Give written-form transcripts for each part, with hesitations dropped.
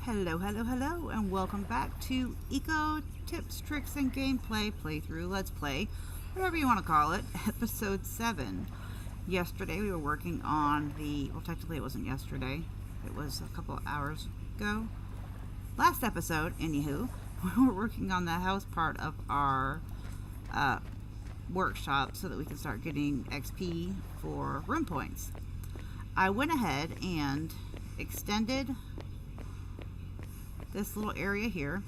Hello, hello, hello, and welcome back to Eco Tips, Tricks, and Gameplay Playthrough Let's Play, whatever you want to call it, Episode 7. Yesterday we were working on well, technically it wasn't yesterday, it was a couple of hours ago. Last episode, anywho, we were working on the house part of our workshop so that we can start getting XP for room points. I went ahead and extended this little area here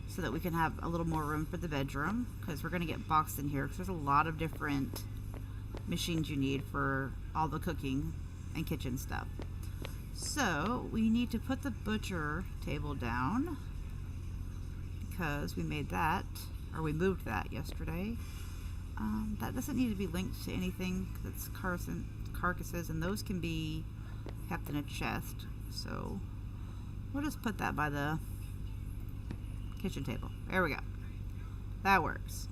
so that we can have a little more room for the bedroom, because we're going to get boxed in here because there's a lot of different machines you need for all the cooking and kitchen stuff. So we need to put the butcher table down because we made that, or we moved that yesterday. That doesn't need to be linked to anything that's carcasses, and those can be kept in a chest, so we'll just put that by the kitchen table. There we go. That works.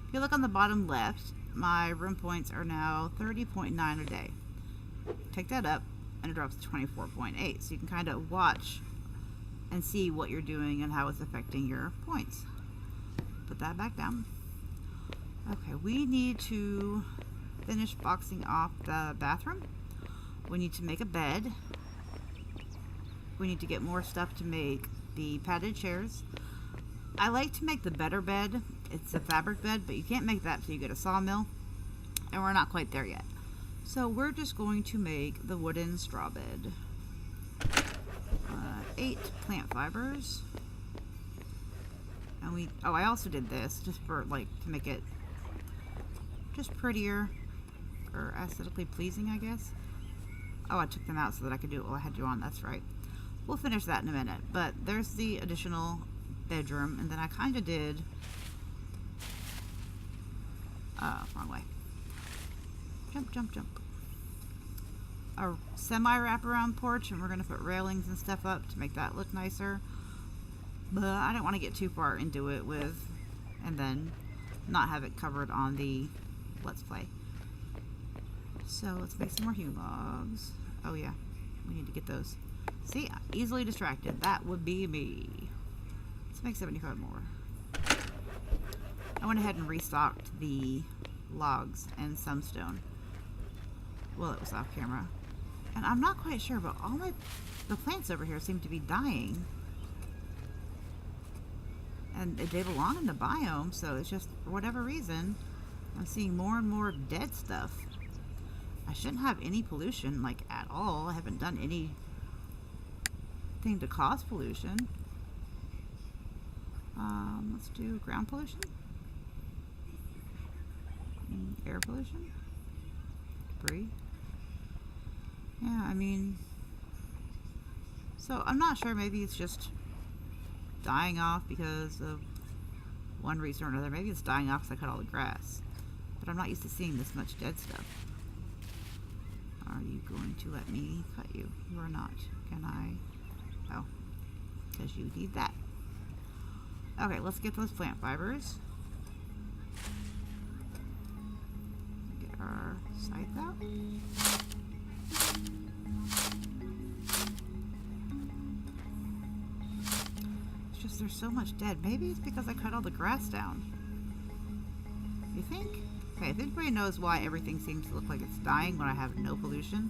If you look on the bottom left, my room points are now 30.9 a day. Take that up and it drops to 24.8. So you can kind of watch and see what you're doing and how it's affecting your points. Put that back down. Okay, we need to finish boxing off the bathroom. We need to make a bed. We need to get more stuff to make the padded chairs. I like to make the better bed. It's a fabric bed, but you can't make that until you get a sawmill, and we're not quite there yet. So we're just going to make the wooden straw bed. 8 plant fibers. And I also did this just for to make it just prettier or aesthetically pleasing, I guess. Oh, I took them out so that I could do it while I had you on. That's right. We'll finish that in a minute, but there's the additional bedroom, and then I kind of did, wrong way, jump, a semi-wraparound porch, and we're going to put railings and stuff up to make that look nicer, but I don't want to get too far into it and then not have it covered on the Let's Play. So let's make some more hew logs. Oh yeah, we need to get those. See, easily distracted. That would be me. Let's make 75 more. I went ahead and restocked the logs and some stone. Well, it was off camera. And I'm not quite sure, but the plants over here seem to be dying. And they belong in the biome, so it's just, for whatever reason, I'm seeing more and more dead stuff. I shouldn't have any pollution, at all. I haven't done anything to cause pollution. Let's do ground pollution, air pollution, debris. Yeah, so I'm not sure. Maybe it's just dying off because of one reason or another. Maybe it's dying off because I cut all the grass. But I'm not used to seeing this much dead stuff. Are you going to let me cut you? You are not. Can I? Oh, because you need that. Okay, let's get those plant fibers. Get our scythe out. It's just there's so much dead. Maybe it's because I cut all the grass down. You think? Okay, if anybody knows why everything seems to look like it's dying when I have no pollution,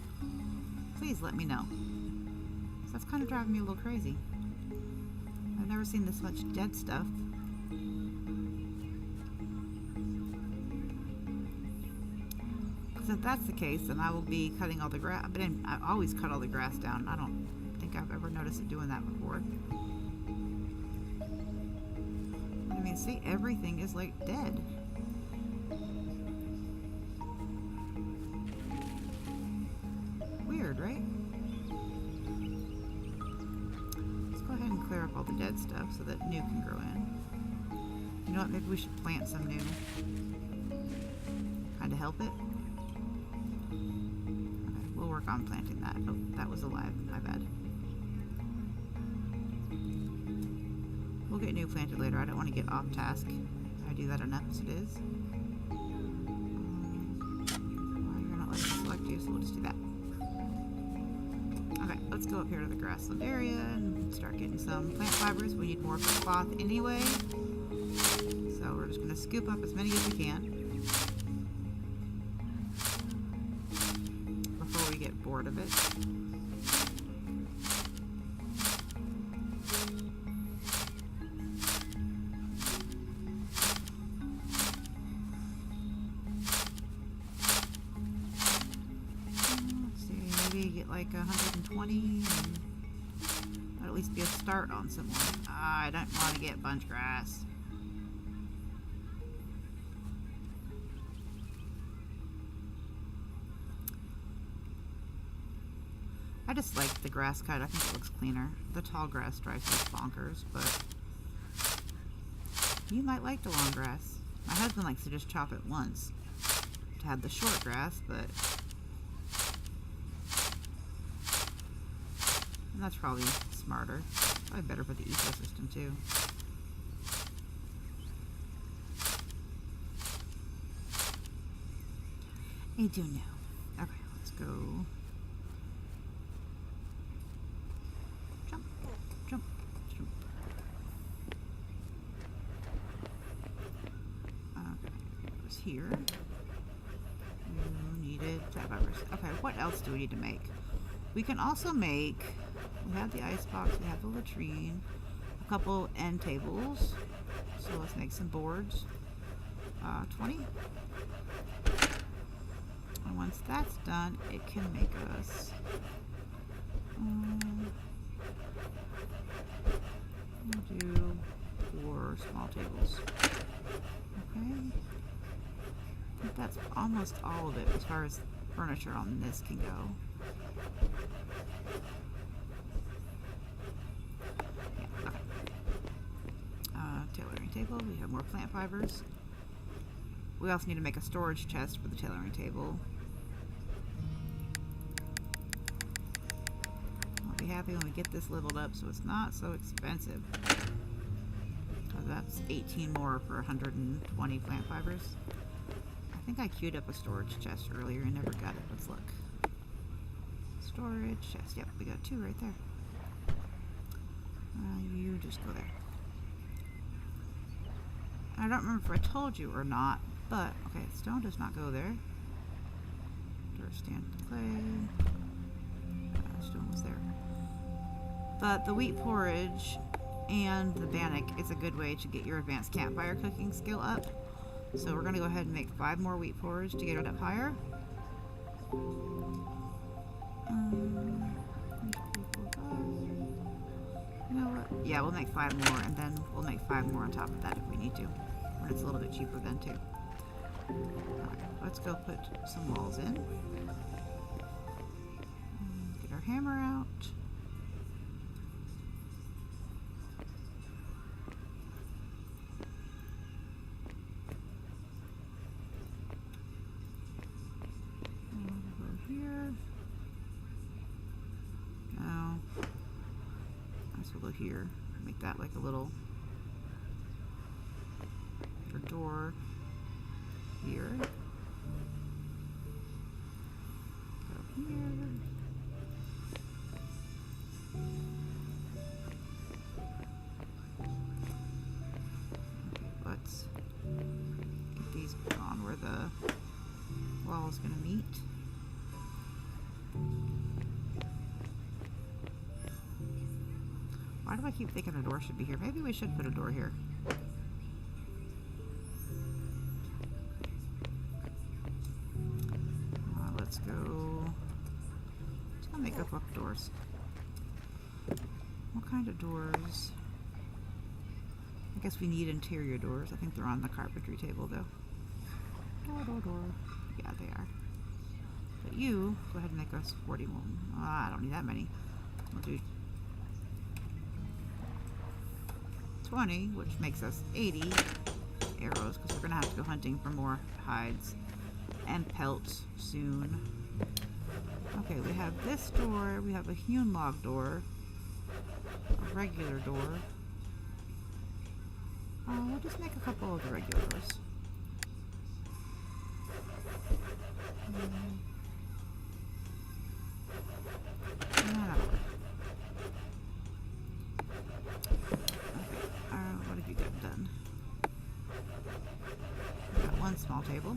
please let me know. That's kind of driving me a little crazy. I've never seen this much dead stuff. Because if that's the case, then I will be cutting all the grass. But I always cut all the grass down. I don't think I've ever noticed it doing that before. See, everything is dead. Weird, right? Go ahead and clear up all the dead stuff so that new can grow in. You know what? Maybe we should plant some new. Kind of help it. Okay, we'll work on planting that. Oh, that was alive. My bad. We'll get new planted later. I don't want to get off task. I do that enough as it is. Well, you're not letting me select you, so we'll just do that. Okay. let's go up here to the grassland area and start getting some plant fibers. We need more for cloth anyway. So we're just going to scoop up as many as we can before we get bored of it. Get like 120 and at least be a start on some more. I don't want to get bunch grass. I just like the grass cut. I think it looks cleaner. The tall grass drives me bonkers, but you might like the long grass. My husband likes to just chop it once to have the short grass, but and that's probably smarter. Probably better for the ecosystem too. I do know. Okay, let's go. Jump, jump, jump. Okay, it was here. You needed fat fibers. Okay, what else do we need to make? We can also make, we have the ice box, we have the latrine, a couple end tables. So let's make some boards. 20. And once that's done, it can make us we'll do 4 small tables. Okay. I think that's almost all of it as far as furniture on this can go. Yeah, okay. Tailoring table, we have more plant fibers. We also need to make a storage chest for the tailoring table. I'll be happy when we get this leveled up so it's not so expensive. So that's 18 more for 120 plant fibers. I think I queued up a storage chest earlier and never got it. Let's look. Storage chest. Yep, we got 2 right there. You just go there. I don't remember if I told you or not, but okay, stone does not go there. Dirt, stand, clay. Stone was there. But the wheat porridge and the bannock is a good way to get your advanced campfire cooking skill up. So we're going to go ahead and make 5 more wheat porridge to get it up higher. You know what? Yeah, we'll make 5 more, and then we'll make 5 more on top of that if we need to. When it's a little bit cheaper then too. Alright, let's go put some walls in. Get our hammer out. Here, make that like a little door here. Go here. Okay, let's get these on where the wall is going to meet. Why do I keep thinking a door should be here? Maybe we should put a door here. Let's go make up doors. What kind of doors? I guess we need interior doors. I think they're on the carpentry table though. Door. Yeah, they are. But you, go ahead and make us 41. I don't need that many. We'll do 20, which makes us 80 arrows, because we're going to have to go hunting for more hides and pelts soon. Okay, we have this door, we have a hewn log door, a regular door. We'll just make a couple of the regular doors. What have you got done? We've got one small table.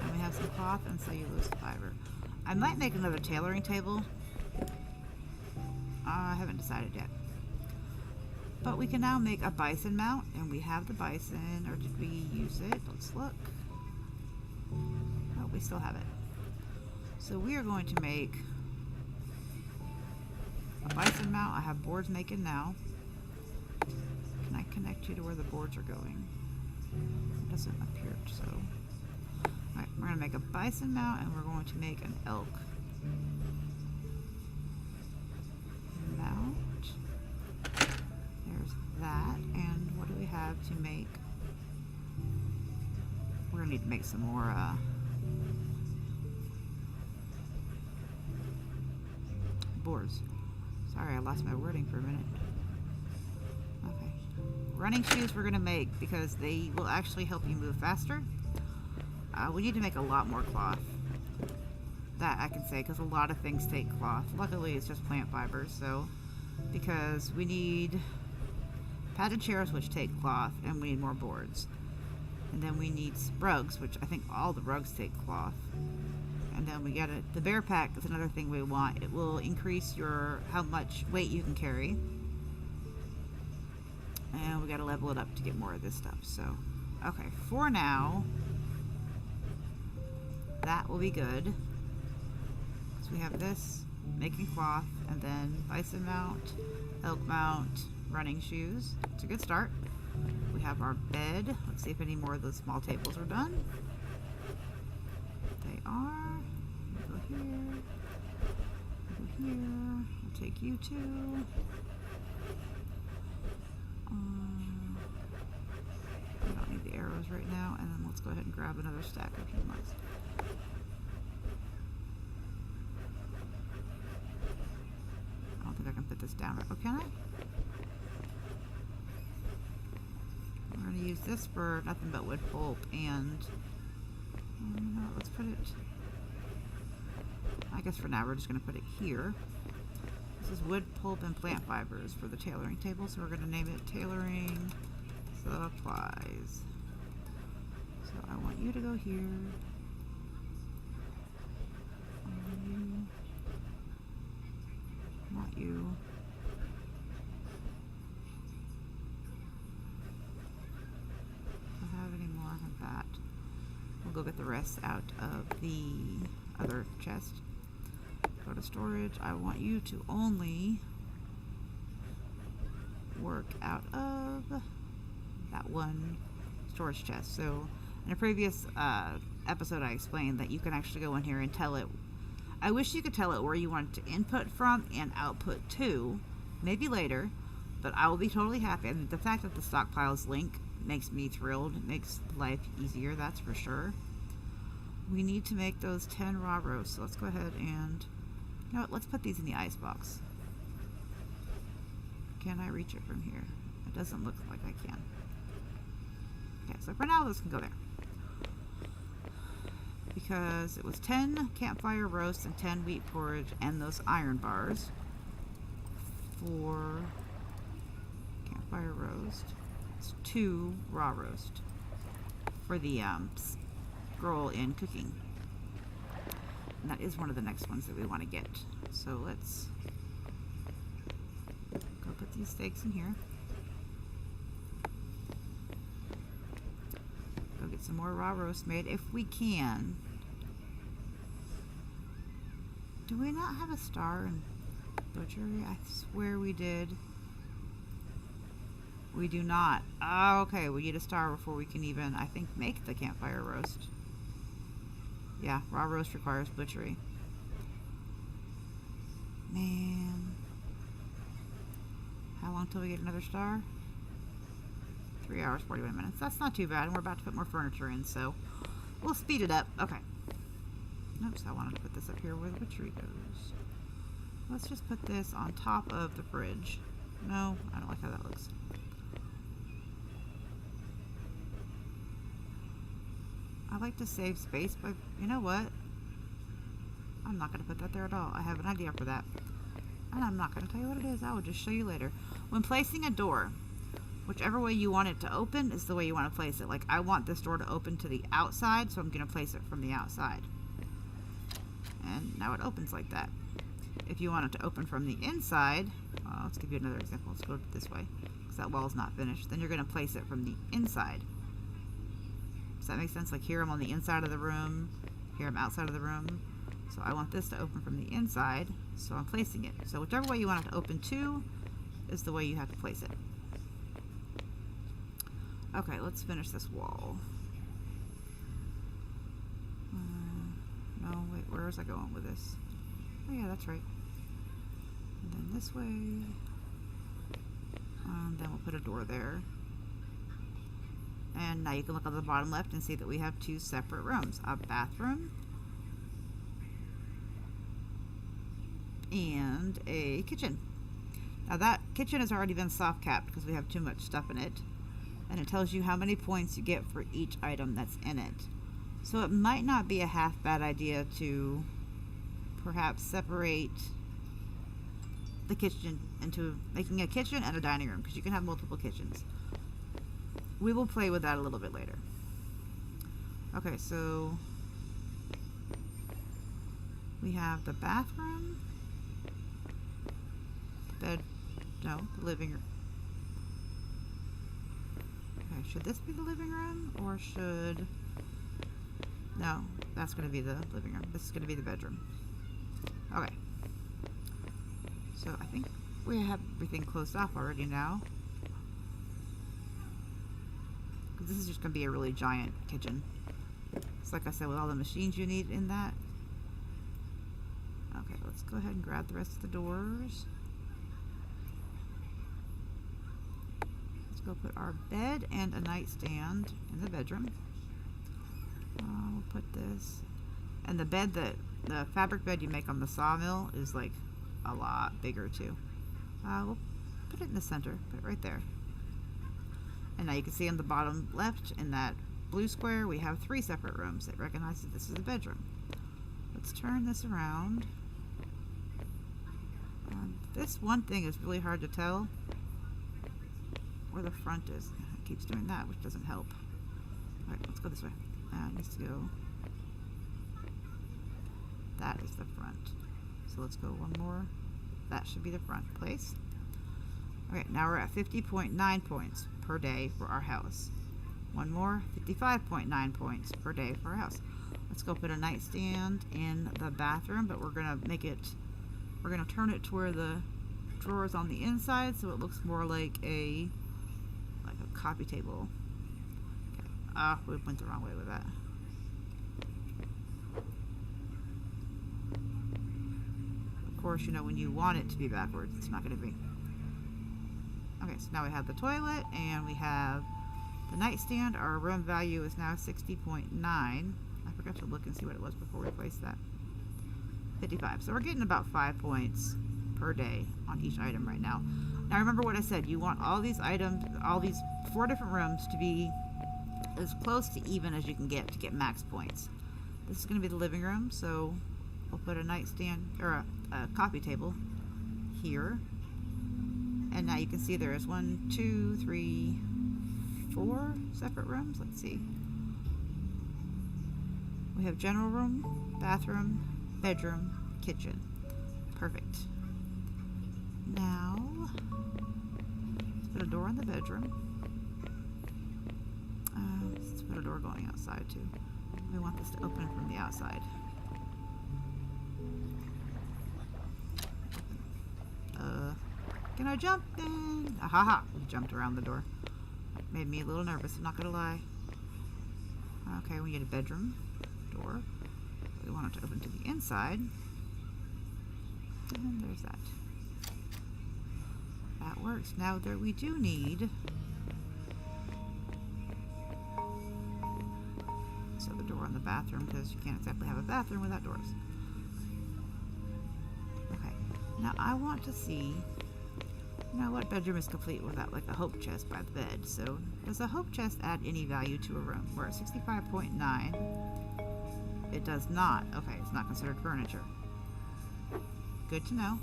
And we have some cloth and cellulose fiber. I might make another tailoring table. I haven't decided yet. But we can now make a bison mount, and we have the bison, or did we use it? Let's look. Oh, we still have it. So we are going to make a bison mount. I have boards making now. Can I connect you to where the boards are going? It doesn't appear so. Alright, we're going to make a bison mount, and we're going to make an elk mount. There's that. And what do we have to make? We're going to need to make some more boards. Sorry, I lost my wording for a minute. Okay. Running shoes we're going to make because they will actually help you move faster. We need to make a lot more cloth. That I can say, because a lot of things take cloth. Luckily, it's just plant fibers, so because we need padded chairs, which take cloth, and we need more boards. And then we need rugs, which I think all the rugs take cloth. And then we got the bear pack is another thing we want. It will increase how much weight you can carry. And we got to level it up to get more of this stuff. So, okay, for now, that will be good. So we have this, making cloth, and then bison mount, elk mount, running shoes. It's a good start. We have our bed. Let's see if any more of those small tables are done. They are. Go here. Go here. I'll take you two. I don't need the arrows right now. And then let's go ahead and grab another stack of humans. I don't think I can put this down right. Oh, can I? We're going to use this for nothing but wood pulp and let's put it, I guess for now we're just going to put it here. This is wood pulp and plant fibers for the tailoring table, so we're going to name it tailoring supplies. So I want you to go here. I want you. Have any more of that? We'll go get the rest out of the other chest. Go to storage. I want you to only work out of that one storage chest. So in a previous episode I explained that you can actually go in here and tell it, I wish you could tell it where you want it to input from and output to, maybe later, but I will be totally happy. And the fact that the stockpiles link makes me thrilled. It makes life easier, that's for sure. We need to make those 10 raw roasts, so let's go ahead and, you know what, let's put these in the ice box. Can I reach it from here? It doesn't look like I can. Okay, so for now, this can go there. Because it was 10 campfire roasts and 10 wheat porridge and those iron bars for campfire roast. 2 raw roast for the scroll in cooking, and that is one of the next ones that we want to get. So let's go put these steaks in here, go get some more raw roast made if we can. Do we not have a star in butchery? I swear we did. We do not. Oh, okay, we need a star before we can even, I think, make the campfire roast. Yeah, raw roast requires butchery. Man. How long till we get another star? 3 hours, 41 minutes. That's not too bad, and we're about to put more furniture in, so we'll speed it up. Okay. Oops, I wanted to put this up here where the butchery goes. Let's just put this on top of the fridge. No, I don't like how that looks. I like to save space, but you know what? I'm not going to put that there at all. I have an idea for that. And I'm not going to tell you what it is. I will just show you later. When placing a door, whichever way you want it to open is the way you want to place it. Like, I want this door to open to the outside, so I'm going to place it from the outside. And now it opens like that. If you want it to open from the inside, let's give you another example. Let's go this way, because that wall is not finished. Then you're going to place it from the inside. Does that make sense? Like, here I'm on the inside of the room, here I'm outside of the room. So I want this to open from the inside, so I'm placing it. So whichever way you want it to open to is the way you have to place it. Okay, let's finish this wall. No, wait, where was I going with this? Oh yeah, that's right. And then this way. And then we'll put a door there. And now you can look on the bottom left and see that we have two separate rooms. A bathroom and a kitchen. Now that kitchen has already been soft capped because we have too much stuff in it. And it tells you how many points you get for each item that's in it. So it might not be a half bad idea to perhaps separate the kitchen into making a kitchen and a dining room, because you can have multiple kitchens. We will play with that a little bit later. Okay, so we have the bathroom, the bed, no, the living room. Okay, should this be the living room, or should... No, that's going to be the living room. This is going to be the bedroom. Okay. So I think we have everything closed off already now. Because this is just going to be a really giant kitchen. It's like I said, with all the machines you need in that. Okay, let's go ahead and grab the rest of the doors. Go put our bed and a nightstand in the bedroom. We'll put this, and the bed, the fabric bed you make on the sawmill is like a lot bigger too. We'll put it in the center, put it right there. And now you can see on the bottom left in that blue square we have 3 separate rooms. It recognizes this is a bedroom. Let's turn this around. This one thing is really hard to tell where the front is. It keeps doing that, which doesn't help. Alright, let's go this way. That needs to go. That is the front. So let's go one more. That should be the front place. Okay, now we're at 50.9 points per day for our house. One more, 55.9 points per day for our house. Let's go put a nightstand in the bathroom, but we're gonna turn it to where the drawer is on the inside, so it looks more like a coffee table. Okay. We went the wrong way with that. Of course, you know, when you want it to be backwards, it's not going to be. Okay, so now we have the toilet and we have the nightstand. Our room value is now 60.9. I forgot to look and see what it was before we placed that. 55. So we're getting about 5 points per day on each item right now. Now remember what I said, you want all these items, all these 4 different rooms to be as close to even as you can get to get max points. This is going to be the living room, so we'll put a nightstand, or a coffee table here. And now you can see there is 1, 2, 3, 4 separate rooms. Let's see. We have general room, bathroom, bedroom, kitchen. Perfect. Now, let's put a door in the bedroom. Let's put a door going outside too. We want this to open from the outside. Can I jump in? Ahaha! We jumped around the door. Made me a little nervous, I'm not gonna lie. Okay, we need a bedroom door. We want it to open to the inside. And there's that. That works. Now there we do need the door in the bathroom, because you can't exactly have a bathroom without doors. Okay, now I want to see, what bedroom is complete without like a hope chest by the bed. So does a hope chest add any value to a room? We're at 65.9. It does not. Okay, it's not considered furniture. good to know.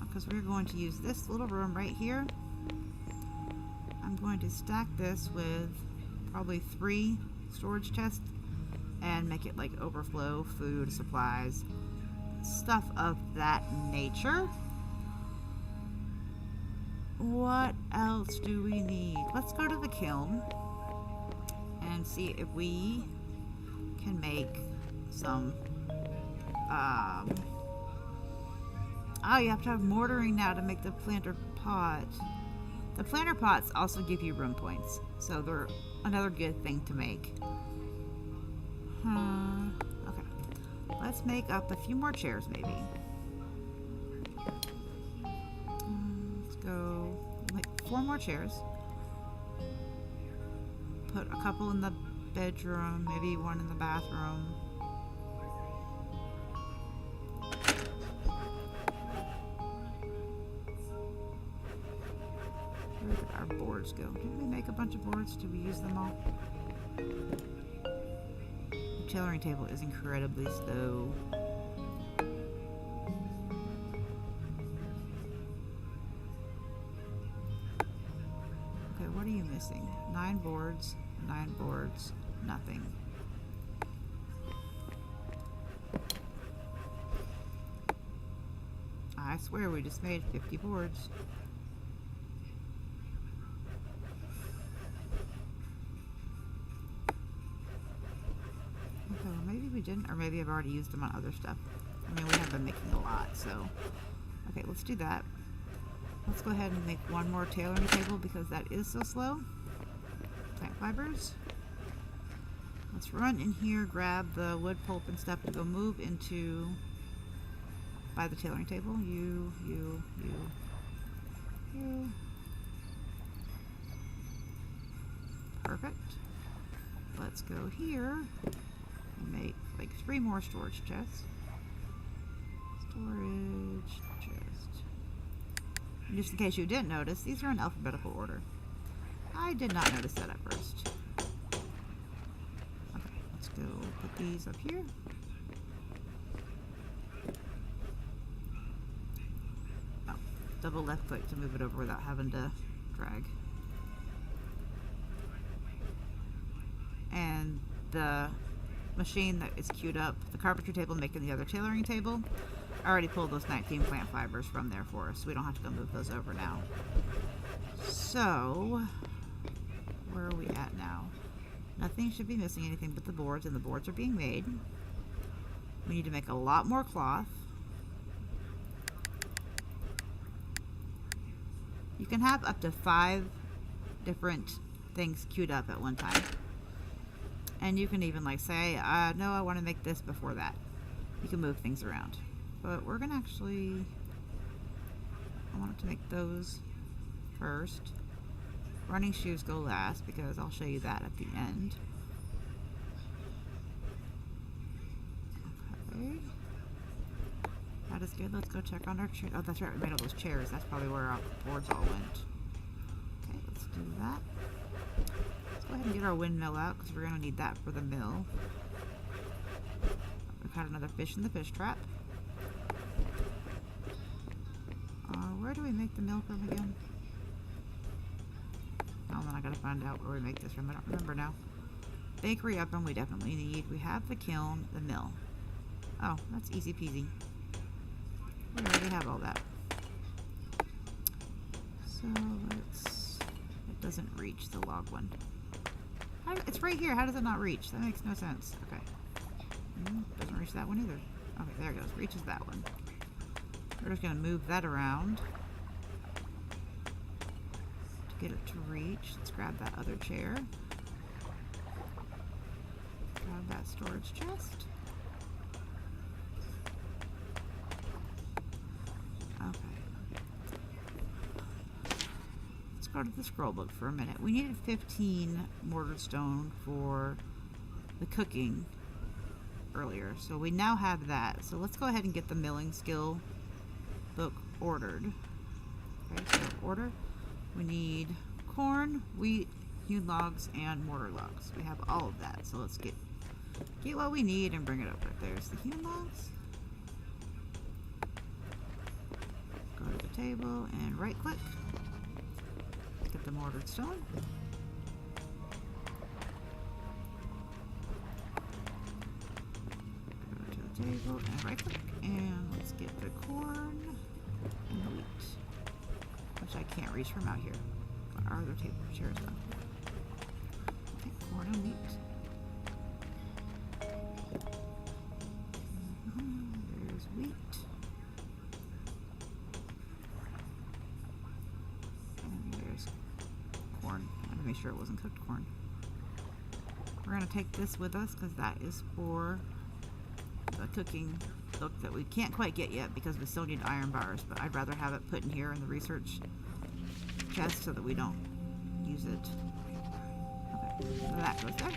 Because we're going to use this little room right here. I'm going to stack this with probably 3 storage chests and make it like overflow food, supplies, stuff of that nature. What else do we need? Let's go to the kiln and see if we can make some oh, you have to have mortaring now to make the planter pot. The planter pots also give you room points, so they're another good thing to make. Okay, let's make up a few more chairs maybe. Let's go make 4 more chairs. Put a couple in the bedroom, maybe 1 in the bathroom. Where did our boards go? Did we make a bunch of boards? Did we use them all? The tailoring table is incredibly slow. Okay, what are you missing? 9 boards, 9 boards, nothing. I swear we just made 50 boards. Okay, well maybe we didn't, or maybe I've already used them on other stuff. I mean, we have been making a lot, so. Okay, let's do that. Let's go ahead and make 1 more tailoring table because that is so slow. Plant fibers. Let's run in here, grab the wood pulp and stuff to go move into by the tailoring table. You. Perfect. Let's go here and make like 3 more storage chests. Storage chest. And just in case you didn't notice, these are in alphabetical order. I did not notice that at first. Okay, let's go put these up here. Oh, double left click to move it over without having to drag. And the machine that is queued up, the carpentry table making the other tailoring table, I already pulled those 19 plant fibers from there for us, so we don't have to go move those over now. So, where are we at now? Nothing should be missing anything but the boards, and the boards are being made. We need to make a lot more cloth. You can have up to 5 different things queued up at one time. And you can even like say, no, I want to make this before that. You can move things around. But we're going to actually, I want to make those first. Running shoes go last because I'll show you that at the end. Okay. That is good. Let's go check on our chair. Oh, that's right. We made all those chairs. That's probably where our boards all went. Okay, let's do that. Let's go ahead and get our windmill out because we're going to need that for the mill. We caught another fish in the fish trap. Where do we make the mill from again? Oh, then I gotta find out where we make this from. I don't remember now. Bakery oven we definitely need. We have the kiln, the mill. Oh, that's easy peasy. We already have all that. So let's... It doesn't reach the log one. It's right here. How does it not reach? That makes no sense. Okay. Doesn't reach that one either. Okay, there it goes. Reaches that one. We're just going to move that around to get it to reach. Let's grab that other chair. Grab that storage chest. Okay. Let's go to the scroll book for a minute. We needed 15 mortar stone for the cooking earlier, so we now have that. So let's go ahead and get the milling skill book ordered. Okay, so order. We need corn, wheat, hewn logs, and mortar logs. We have all of that, so let's get what we need and bring it over. There's the hewn logs. the table and right click. Get the mortared stone. Go to the table and right click. And let's get the corn and the wheat, which I can't reach from out here. But our other table chairs though. Okay, corn and wheat. There's wheat. And there's corn. I had to make sure it wasn't cooked corn. We're going to take this with us because that is for the cooking book that we can't quite get yet because we still need iron bars, but I'd rather have it put in here in the research chest so that we don't use it. Okay, so that goes there.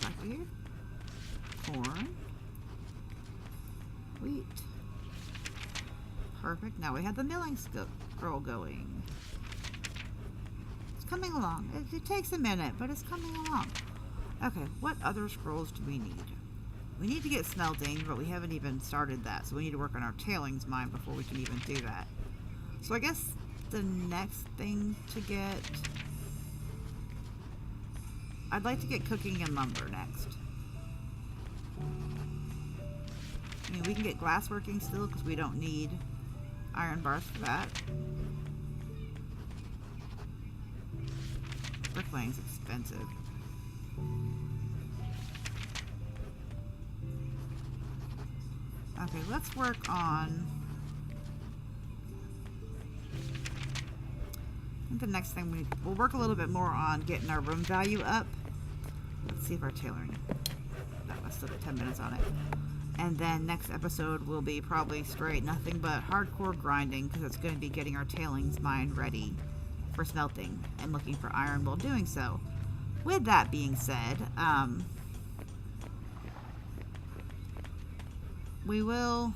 Back here. Corn. Wheat. Perfect. Now we have the milling scroll going. It's coming along. It takes a minute, but it's coming along. Okay, what other scrolls do we need? We need to get smelting, but we haven't even started that, so we need to work on our tailings mine before we can even do that. So I guess the next thing to get... I'd like to get cooking and lumber next. I mean, we can get glassworking still because we don't need iron bars for that. Bricklaying's expensive. Okay, let's work on... I think the next thing we'll work a little bit more on getting our room value up. Let's see if our tailoring... That must have been 10 minutes on it. And then next episode will be probably straight nothing but hardcore grinding because it's going to be getting our tailings mine ready for smelting and looking for iron while doing so. With that being said, we will...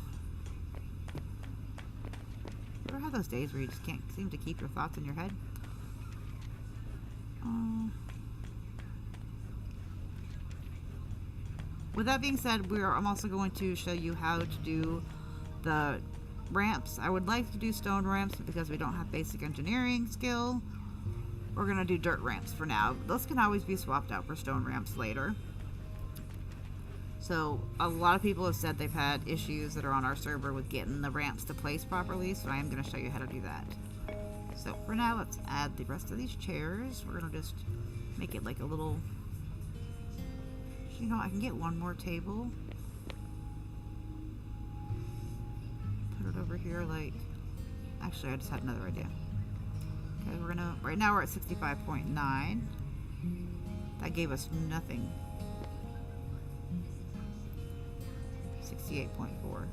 You ever have those days where you just can't seem to keep your thoughts in your head? With that being said, I'm also going to show you how to do the ramps. I would like to do stone ramps, but because we don't have basic engineering skill, we're going to do dirt ramps for now. Those can always be swapped out for stone ramps later. So a lot of people have said they've had issues that are on our server with getting the ramps to place properly, so I am going to show you how to do that. So for now, let's add the rest of these chairs. We're going to just make it like a little... You know, I can get one more table. Put it over here like... Actually, I just had another idea. Okay, we're gonna... Right now we're at 65.9. That gave us nothing. 68.4.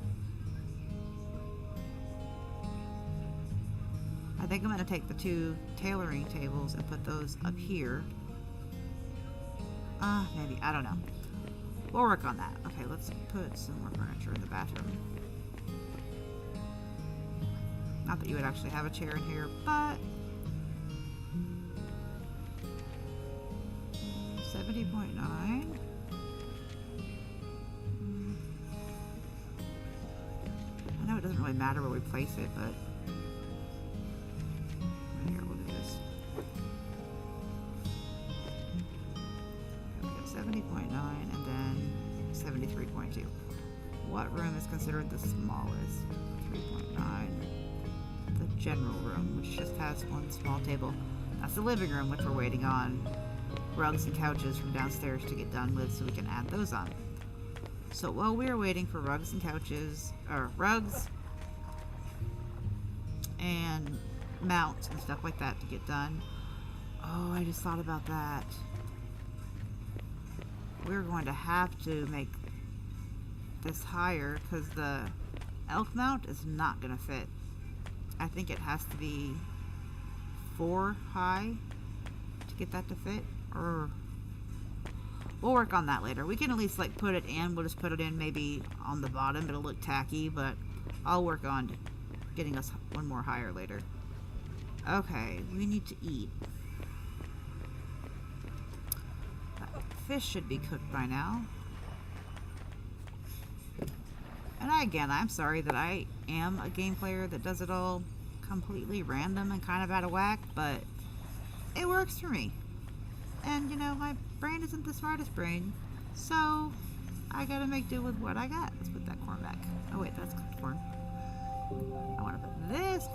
I think I'm gonna take the two tailoring tables and put those up here. Maybe. I don't know. We'll work on that. Okay, let's put some more furniture in the bathroom. Not that you would actually have a chair in here, but... 70.9. I know it doesn't really matter where we place it, but... Here, we'll do this. 70.9 and then 73.2. What room is considered the smallest? 3.9. The general room, which just has one small table. That's the living room, which we're waiting on rugs and couches from downstairs to get done with so we can add those on. So while we are waiting for rugs and couches, or rugs and mounts and stuff like that to get done. Oh, I just thought about that. We're going to have to make this higher because the elk mount is not going to fit. I think it has to be 4 high to get that to fit. Or we'll work on that later. We can at least like put it in. We'll just put it in maybe on the bottom. It'll look tacky, but I'll work on getting us one more higher later. Okay, we need to eat. Fish should be cooked by now. And again, I'm sorry that I am a game player that does it all completely random and kind of out of whack, but it works for me. And you know, my brain isn't the smartest brain, so I gotta make do with what I got. Let's put that corn back. Oh wait, that's cooked corn. I want to put this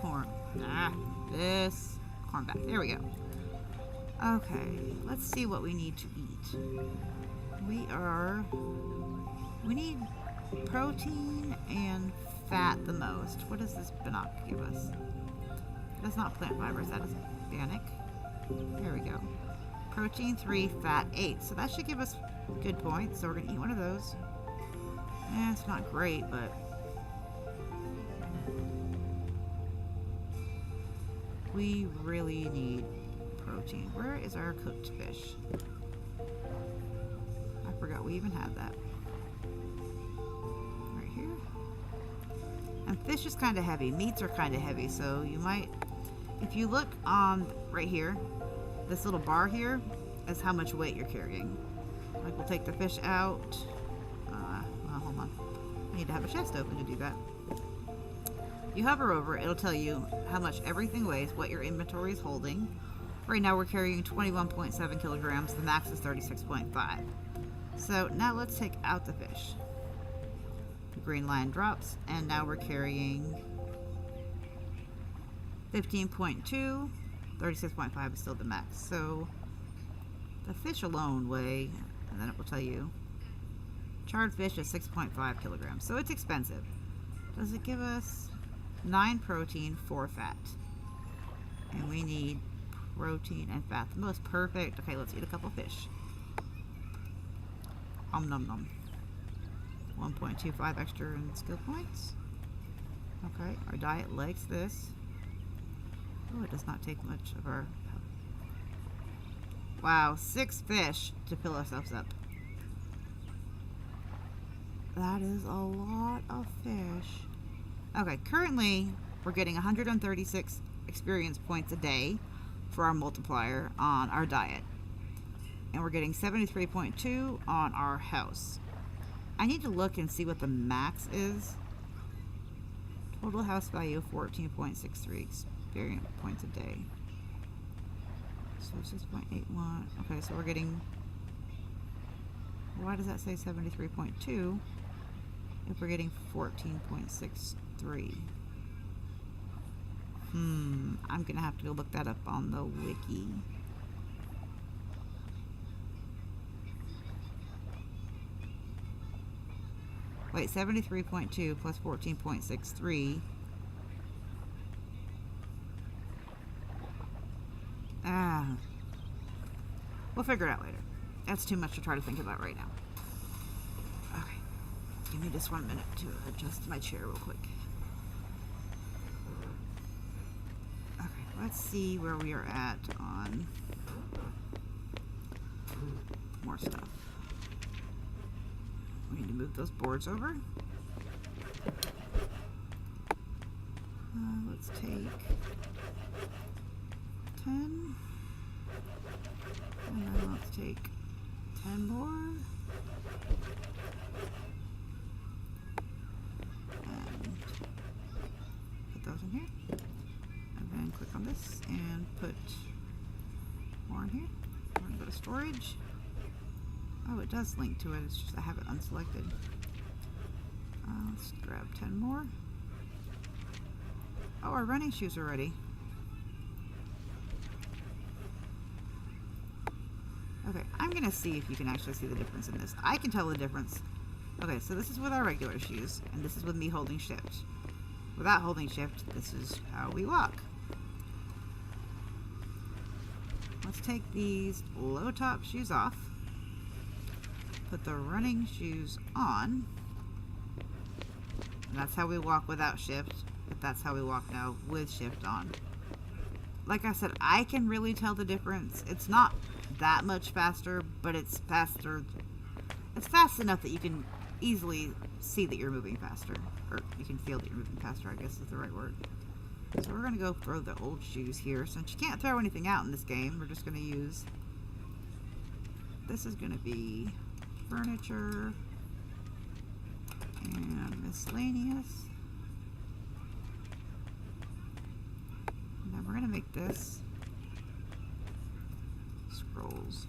corn back. There we go. Okay, let's see what we need to eat. We need protein and fat the most. What does this binoc give us? That's not plant fibers, that is organic. There we go. Protein 3, fat 8. So that should give us good points. So we're gonna eat one of those. It's not great, but we really need protein. Where is our cooked fish? I forgot we even had that. Right here. And fish is kind of heavy. Meats are kind of heavy, so you might, if you look on right here, this little bar here is how much weight you're carrying. Like, we'll take the fish out. Well, hold on. I need to have a chest open to do that. You hover over it, it'll tell you how much everything weighs, what your inventory is holding. Right now we're carrying 21.7 kilograms. The max is 36.5. So now let's take out the fish. The green line drops, and now we're carrying 15.2. 36.5 is still the max. So the fish alone weigh, and then it will tell you, charred fish is 6.5 kilograms. So it's expensive. Does it give us 9 protein, 4 fat? And we need protein and fat the most. Perfect. Okay, let's eat a couple fish. Nom nom nom. 1.25 extra in skill points. Okay, our diet likes this. Oh, it does not take much of our... Wow, 6 fish to fill ourselves up. That is a lot of fish. Okay, currently we're getting 136 experience points a day for our multiplier on our diet. And we're getting 73.2 on our house. I need to look and see what the max is. Total house value 14.63 experience points a day. So 6.81. Okay, so we're getting... Why does that say 73.2 if we're getting 14.63? I'm gonna have to go look that up on the wiki. Wait, 73.2 plus 14.63. We'll figure it out later. That's too much to try to think about right now. Okay, give me just 1 minute to adjust my chair real quick. Okay, let's see where we are at on more stuff. We need to move those boards over. Let's take 10. And then let's take 10 more. And put those in here. And then click on this and put more in here. We're going to go to storage. Oh, it does link to it. It's just I have it unselected. Let's grab 10 more. Oh, our running shoes are ready. Okay, I'm gonna see if you can actually see the difference in this. I can tell the difference. Okay, so this is with our regular shoes, and this is with me holding shift. Without holding shift, this is how we walk. Let's take these low top shoes off. Put the running shoes on. And that's how we walk without shift, but that's how we walk now with shift on. Like I said, I can really tell the difference. It's not that much faster, but it's faster. It's fast enough that you can easily see that you're moving faster. Or you can feel that you're moving faster, I guess is the right word. So we're going to go throw the old shoes here. Since you can't throw anything out in this game, we're just going to use... This is going to be furniture, And miscellaneous. Now we're going to make this scrolls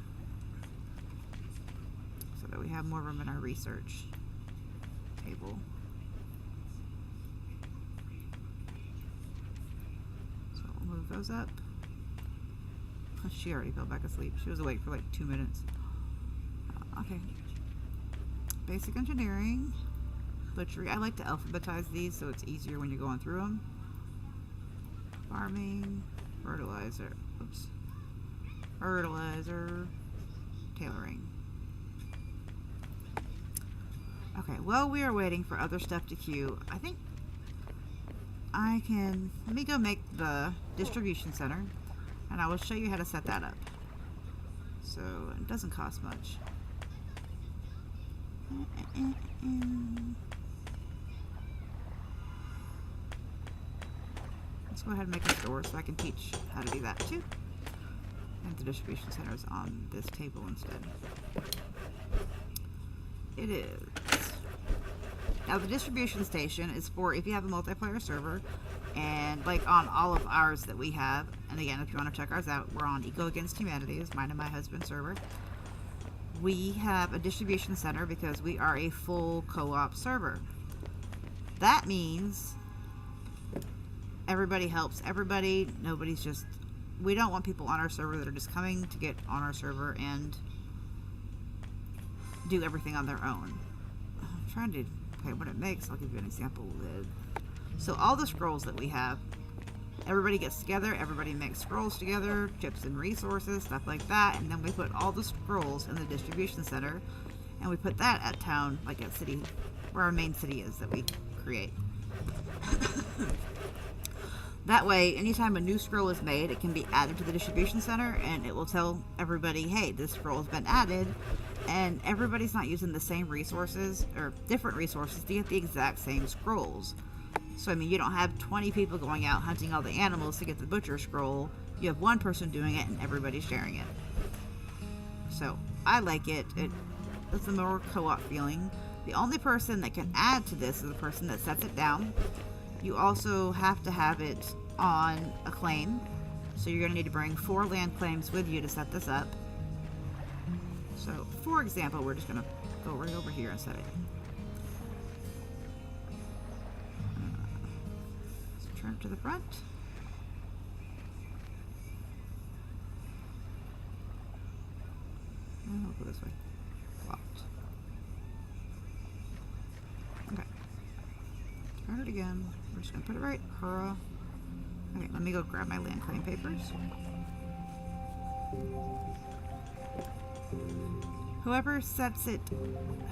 so that we have more room in our research table. So we'll move those up. She already fell back asleep. She was awake for like 2 minutes. Okay. Basic engineering. Butchery. I like to alphabetize these so it's easier when you're going through them. Farming. Fertilizer. Oops. Fertilizer. Tailoring. Okay, while we are waiting for other stuff to queue, I think I can... Let me go make the distribution center, and I will show you how to set that up. So, it doesn't cost much. Let's go ahead and make a store so I can teach how to do that too. And the distribution center is on this table instead. It is. Now the distribution station is for if you have a multiplayer server, and like on all of ours that we have, and again if you want to check ours out, we're on Eco Against Humanity, is mine and my husband's server. We have a distribution center because we are a full co-op server. That means everybody helps everybody. Nobody's just... We don't want people on our server that are just coming to get on our server and do everything on their own. I'm trying to... Okay, what it makes, I'll give you an example with... So all the scrolls that we have, everybody gets together, everybody makes scrolls together, chips and resources, stuff like that, and then we put all the scrolls in the distribution center, and we put that at town, like at city, where our main city is that we create. That way, anytime a new scroll is made, it can be added to the distribution center, and it will tell everybody, hey, this scroll has been added, and everybody's not using the same resources, or different resources, to get the exact same scrolls. So, I mean, you don't have 20 people going out hunting all the animals to get the butcher scroll. You have one person doing it, and everybody's sharing it. So, I like it. It's a more co-op feeling. The only person that can add to this is the person that sets it down. You also have to have it on a claim. So you're going to need to bring 4 land claims with you to set this up. So, for example, we're just going to go right over here and set it. Let's turn it to the front. And we'll go this way. Locked. Okay. Turn it again. We're just going to put it right. Hurrah. Okay, let me go grab my land claim papers. Whoever sets it,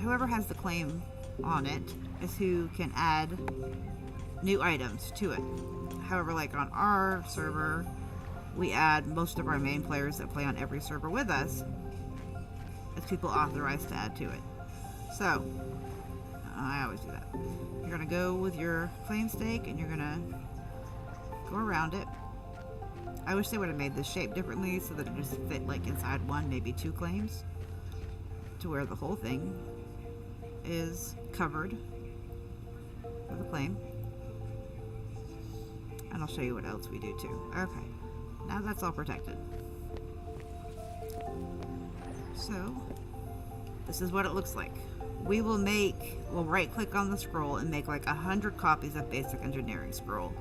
whoever has the claim on it is who can add new items to it. However, like on our server, we add most of our main players that play on every server with us as people authorized to add to it. So, I always do that. You're going to go with your claim stake and you're going to go around it. I wish they would have made this shape differently so that it just fit like inside one, maybe 2 claims, to where the whole thing is covered with a claim. And I'll show you what else we do too. Okay, now that's all protected. So, this is what it looks like. We'll right click on the scroll and make like 100 copies of Basic Engineering Scroll.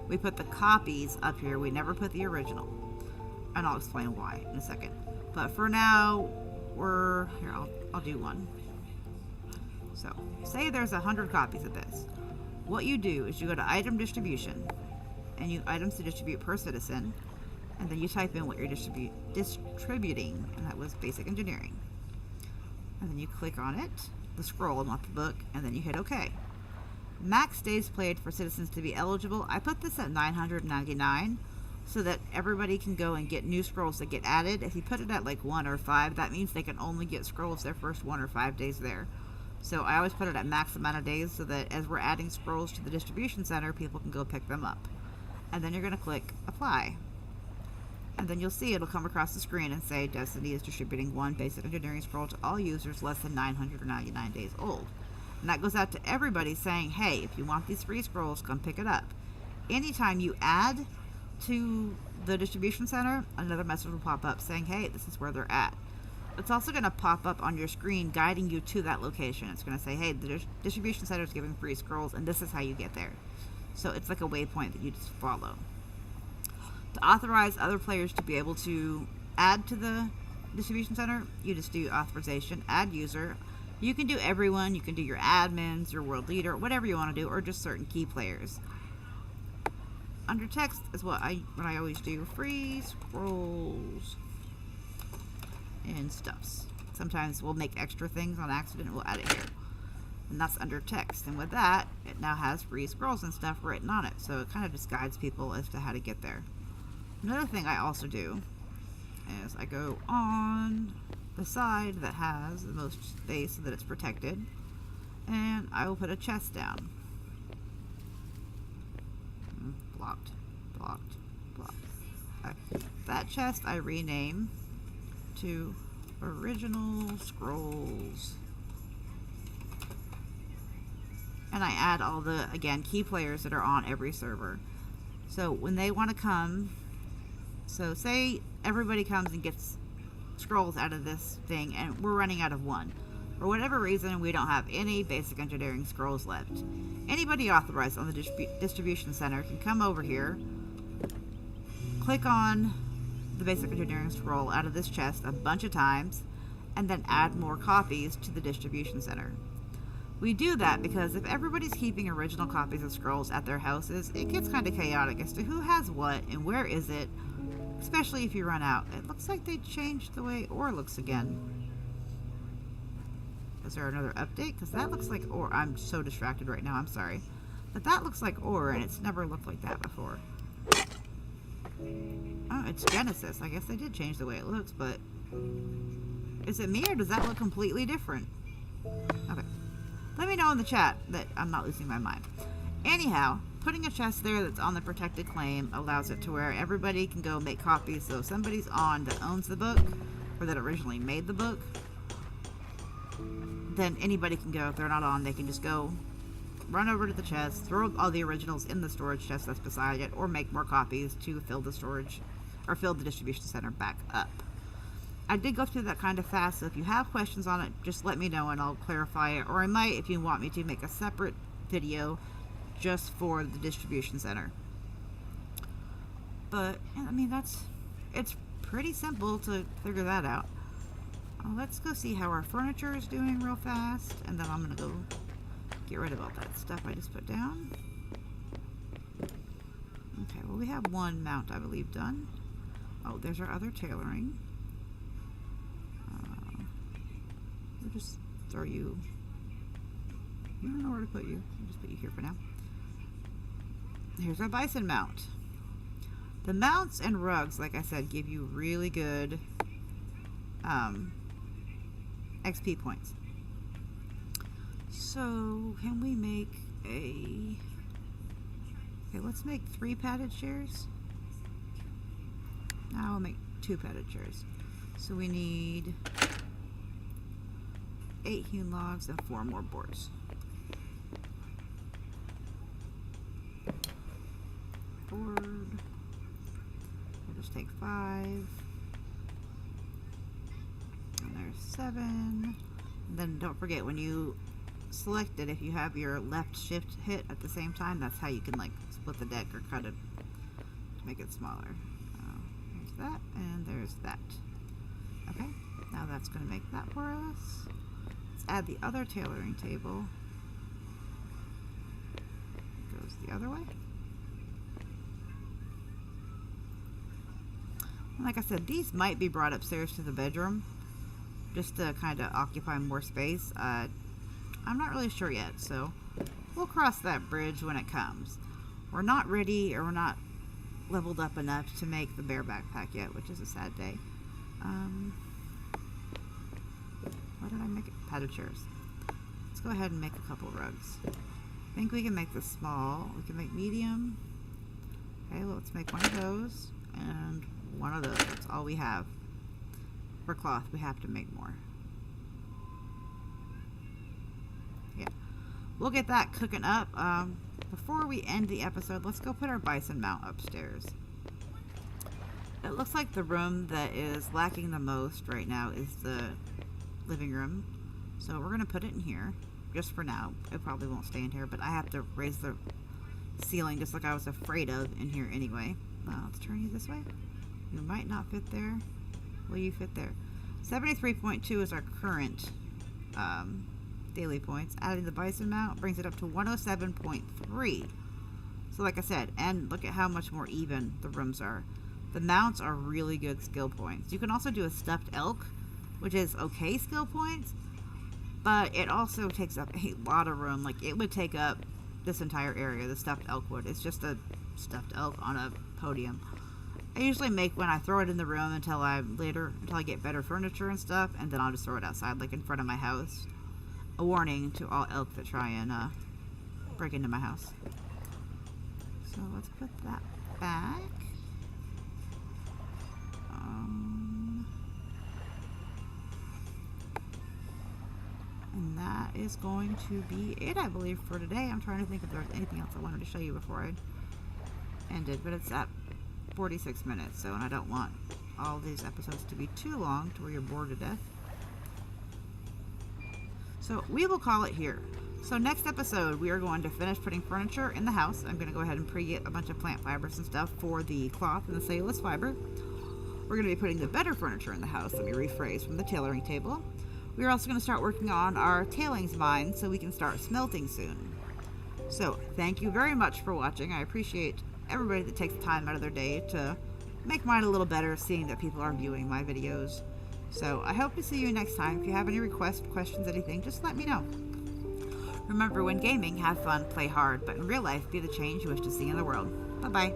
We put the copies up here, we never put the original. And I'll explain why in a second. But for now, here, I'll do one. So, say there's 100 copies of this. What you do is you go to item distribution, and you items to distribute per citizen, and then you type in what you're distributing, and that was Basic Engineering. And then you click on it, the scroll, not the book, and then you hit OK. Max days played for citizens to be eligible. I put this at 999 so that everybody can go and get new scrolls that get added. If you put it at like 1 or 5, that means they can only get scrolls their first 1 or 5 days there. So I always put it at max amount of days so that as we're adding scrolls to the distribution center, people can go pick them up. And then you're going to click apply. And then you'll see it'll come across the screen and say Destiny is distributing 1 Basic Engineering Scroll to all users less than 999 days old. And that goes out to everybody saying, hey, if you want these free scrolls, come pick it up. Anytime you add to the distribution center, another message will pop up saying, hey, this is where they're at. It's also going to pop up on your screen guiding you to that location. It's going to say, hey, the distribution center is giving free scrolls, and this is how you get there. So it's like a waypoint that you just follow. To authorize other players to be able to add to the distribution center, you just do authorization, add user. You can do everyone. You can do your admins, your world leader, whatever you want to do, or just certain key players. Under text is what I always do. Free scrolls and stuffs. Sometimes we'll make extra things on accident and we'll add it here. And that's under text. And with that, it now has free scrolls and stuff written on it. So it kind of just guides people as to how to get there. Another thing I also do is I go on the side that has the most space so that it's protected, and I will put a chest down. Blocked. That chest I rename to Original Scrolls. And I add all the, again, key players that are on every server. So when they want to come, so say everybody comes and gets scrolls out of this thing and we're running out of one. For whatever reason, we don't have any basic engineering scrolls left. Anybody authorized on the distribution center can come over here, click on the basic engineering scroll out of this chest a bunch of times, and then add more copies to the distribution center. We do that because if everybody's keeping original copies of scrolls at their houses, it gets kind of chaotic as to who has what and where is it, especially if you run out. It looks like they changed the way ore looks again. Is there another update? Because that looks like ore. I'm so distracted right now, I'm sorry. But that looks like ore, and it's never looked like that before. Oh, it's Genesis. I guess they did change the way it looks, but is it me, or does that look completely different? Okay. Let me know in the chat that I'm not losing my mind. Anyhow, putting a chest there that's on the protected claim allows it to where everybody can go make copies. So if somebody's on that owns the book, or that originally made the book, then anybody can go. If they're not on, they can just go run over to the chest, throw all the originals in the storage chest that's beside it, or make more copies to fill the storage, or fill the distribution center back up. I did go through that kind of fast, so if you have questions on it, just let me know and I'll clarify it. Or I might, if you want me to, make a separate video just for the distribution center. But, I mean, it's pretty simple to figure that out. Let's go see how our furniture is doing real fast, and then I'm going to go get rid of all that stuff I just put down. Okay, well, we have one mount, I believe, done. Oh, there's our other tailoring. We'll just throw you. I don't know where to put you. I'll just put you here for now. Here's our bison mount. The mounts and rugs, like I said, give you really good XP points. So, can we make a... Okay, let's make 3 padded chairs. Now we'll make 2 padded chairs. So we need 8 hewn logs and 4 more boards. Board. We'll just take 5. And there's 7. And then don't forget, when you select it, if you have your left shift hit at the same time, that's how you can like split the deck or cut it to make it smaller. There's that, and there's that. Okay, now that's going to make that for us. Let's add the other tailoring table. It goes the other way. And like I said, these might be brought upstairs to the bedroom just to kind of occupy more space. I'm not really sure yet, so we'll cross that bridge when it comes. We're not ready, or we're not leveled up enough to make the bear backpack yet, which is a sad day. What did I make it? Padded chairs. Let's go ahead and make a couple rugs. I think we can make this small. We can make medium. Okay, well, let's make one of those and one of those. That's all we have. For cloth, we have to make more. Yeah. we'll get that cooking up. Before we end the episode, let's go put our bison mount upstairs. It looks like the room that is lacking the most right now is the living room. So we're going to put it in here, just for now. It probably won't stay in here, but I have to raise the ceiling just like I was afraid of in here anyway. Let's turn you this way. You might not fit there. Will you fit there? 73.2 is our current daily points. Adding the bison mount brings it up to 107.3. So like I said, and look at how much more even the rooms are. The mounts are really good skill points. You can also do a stuffed elk, which is okay skill points, but it also takes up a lot of room. Like, it would take up this entire area, the stuffed elk would. It's just a stuffed elk on a podium. I usually make, when I throw it in the room until I get better furniture and stuff, and then I'll just throw it outside, like in front of my house. A warning to all elk that try and break into my house. So let's put that back. And that is going to be it, I believe, for today. I'm trying to think if there's anything else I wanted to show you before I ended, but it's at 46 minutes, so, and I don't want all these episodes to be too long to where you're bored to death. So we will call it here. So next episode, we are going to finish putting furniture in the house. I'm going to go ahead and pre-get a bunch of plant fibers and stuff for the cloth and the cellulose fiber. We're going to be putting the better furniture in the house. Let me rephrase, from the tailoring table. We are also going to start working on our tailings mine so we can start smelting soon. So thank you very much for watching. I appreciate everybody that takes time out of their day to make mine a little better, seeing that people are viewing my videos. So I hope to see you next time. If you have any requests, questions, anything, just let me know. Remember, when gaming, have fun, play hard, but in real life, be the change you wish to see in the world. Bye-bye.